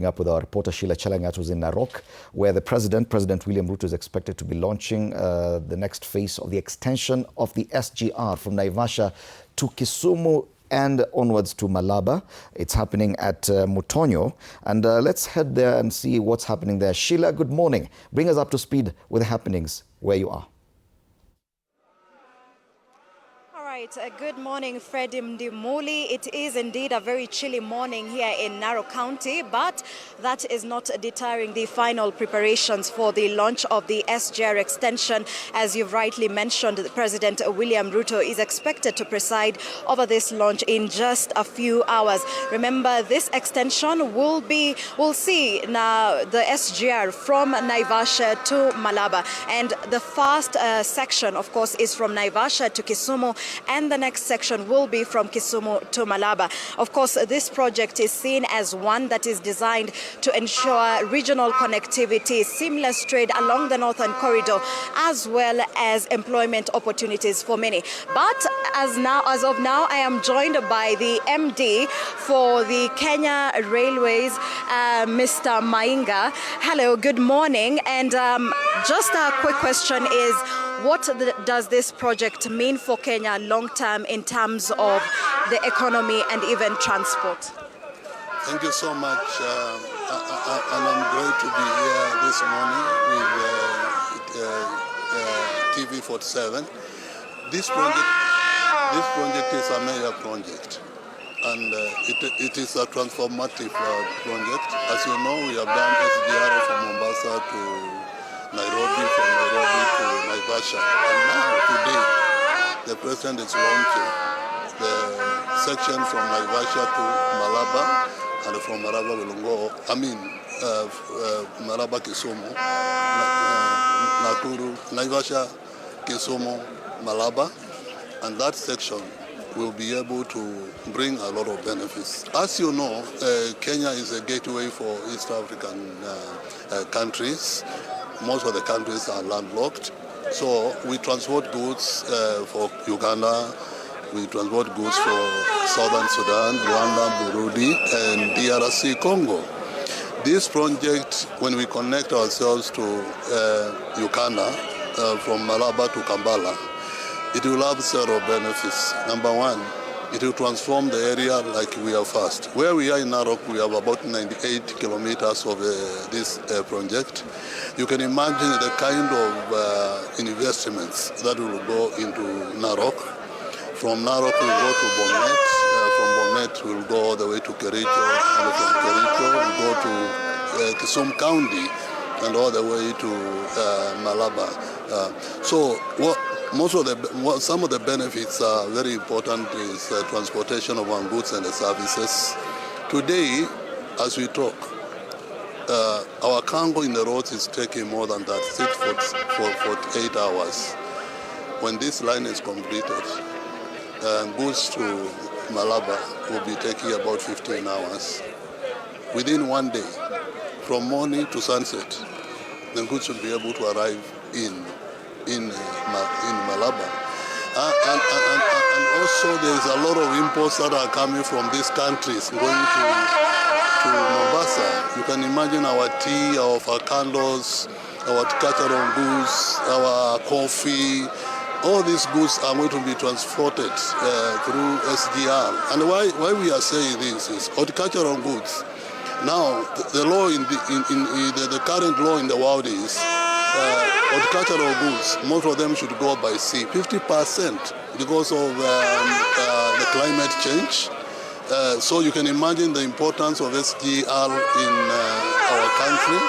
Up with our reporter Sheila Chalangat was in Narok, where the President William Ruto, is expected to be launching the next phase of the extension of the SGR from Naivasha to Kisumu and onwards to Malaba. It's happening at Mutonyo, and let's head there and see what's happening there. Sheila, good morning. Bring us up to speed with the happenings where you are. Good morning, Freddie Mdimuli. It is indeed a very chilly morning here in Narok County, but that is not deterring the final preparations for the launch of the SGR extension. As you've rightly mentioned, President William Ruto is expected to preside over this launch in just a few hours. Remember, this extension will see now the SGR from Naivasha to Malaba, and the first section, of course, is from Naivasha to Kisumu, and the next section will be from Kisumu to Malaba. Of course, this project is seen as one that is designed to ensure regional connectivity, seamless trade along the northern corridor, as well as employment opportunities for many. But as of now, I am joined by the MD for the Kenya Railways, Mr. Mainga. Hello, good morning. And just a quick question is, what does this project mean for Kenya long term in terms of the economy and even transport? Thank you so much. And I'm great to be here this morning with TV47. This project is a major project, and it is a transformative project. As you know, we have done SGR from Mombasa to Nairobi, from Nairobi to Naivasha, and now today the President is launching the section from Naivasha to Malaba, and from Malaba will go, Malaba Kisumu, Nakuru, Naivasha, Kisumu, Malaba, and that section will be able to bring a lot of benefits. As you know, Kenya is a gateway for East African countries. Most of the countries are landlocked. So we transport goods for Uganda, we transport goods for Southern Sudan, Rwanda, Burundi, and DRC Congo. This project, when we connect ourselves to Uganda, from Malaba to Kampala, it will have several benefits. Number one, it will transform the area like we are fast. Where we are in Narok, we have about 98 kilometers of this project. You can imagine the kind of investments that will go into Narok. From Narok, we'll go to Bomet. From Bomet, we'll go all the way to Kericho. And from Kericho, we'll go to Kisumu County and all the way to Malaba. Some of the benefits are very important is transportation of our goods and the services. Today, as we talk, our cargo in the roads is taking more than that, 48 hours. When this line is completed, goods to Malaba will be taking about 15 hours. Within one day, from morning to sunset, the goods will be able to arrive in Malaba. And also there is a lot of imports that are coming from these countries going to Mombasa. You can imagine our tea, our avocados, our cultural goods, our coffee. All these goods are going to be transported through SGR. And why we are saying this is horticultural goods. Now, the law the current law in the world is horticultural goods, most of them should go by sea, 50% because of the climate change. So you can imagine the importance of SGR in our country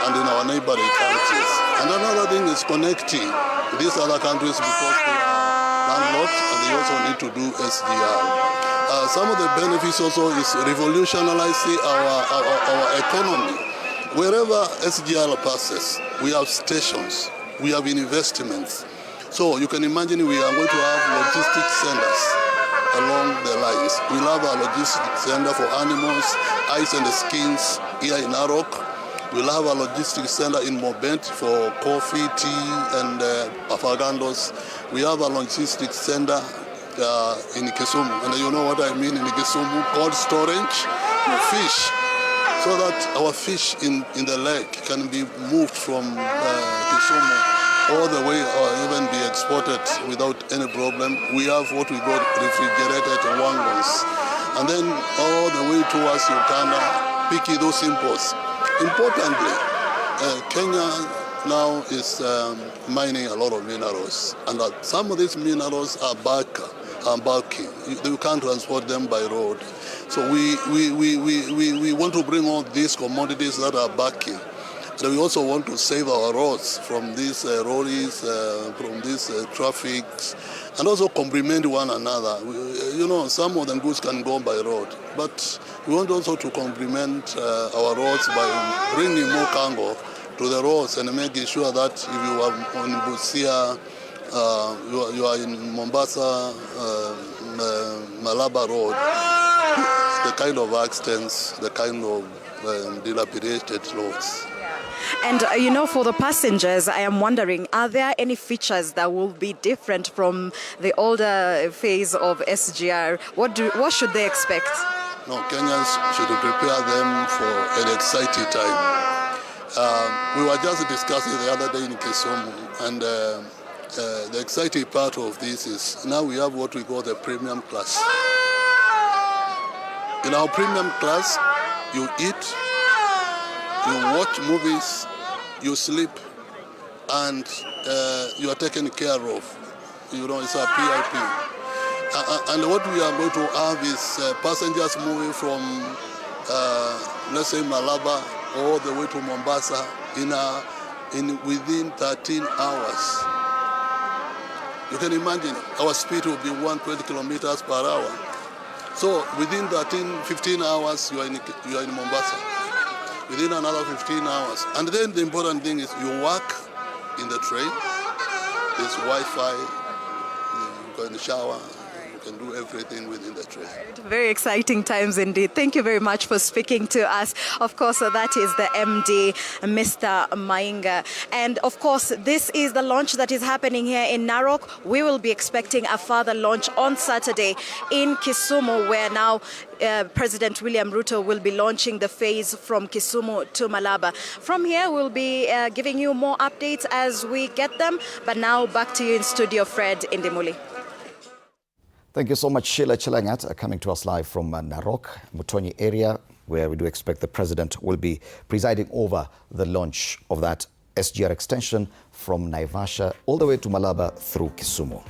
and in our neighboring countries. And another thing is connecting these other countries because they are landlocked and they also need to do SGR. Some of the benefits also is revolutionizing our economy. Wherever SGR passes, we have stations, we have investments. So you can imagine we are going to have logistics centers along the lines. We'll have a logistics center for animals, eyes and skins here in Narok. We'll have a logistics center in Mobent for coffee, tea, and avocados. We have a logistics center in Kisumu, and you know what I mean in Kisumu, cold storage, fish. so that our fish in the lake can be moved from Kisumu all the way or even be exported without any problem. We have what we call refrigerated wagons. And then all the way towards Uganda, picking those imports. Importantly, Kenya now is mining a lot of minerals, and some of these minerals are bulky. You can't transport them by road. So we want to bring all these commodities that are bulky. And we also want to save our roads from these lorries, from these traffics, and also complement one another. You know, some of the goods can go by road, but we want also to complement our roads by bringing more cargo to the roads and making sure that if you are on Busia, you are in Mombasa, Malaba Road, the kind of accidents, the kind of dilapidated roads. And you know, for the passengers, I am wondering, are there any features that will be different from the older phase of SGR? What should they expect? No, Kenyans should prepare them for an exciting time. We were just discussing the other day in Kisumu, and the exciting part of this is now we have what we call the premium class. In our premium class, you eat, you watch movies, you sleep, and you are taken care of. You know, it's a PIP. And what we are going to have is passengers moving from, let's say, Malaba all the way to Mombasa within 13 hours. You can imagine our speed will be 120 kilometers per hour. So within 15 hours, you are in Mombasa. Within another 15 hours. And then the important thing is you work in the train. There's Wi-Fi, you can shower, you can do everything within the train. Very exciting times indeed. Thank you very much for speaking to us. Of course, that is the MD, Mr. Mainga. And of course, this is the launch that is happening here in Narok. We will be expecting a further launch on Saturday in Kisumu, where now President William Ruto will be launching the phase from Kisumu to Malaba. From here, we'll be giving you more updates as we get them. But now back to you in studio, Fred Indimuli. Thank you so much, Sheila Chelangat, coming to us live from Narok, Mutonyi area, where we do expect the president will be presiding over the launch of that SGR extension from Naivasha all the way to Malaba through Kisumu.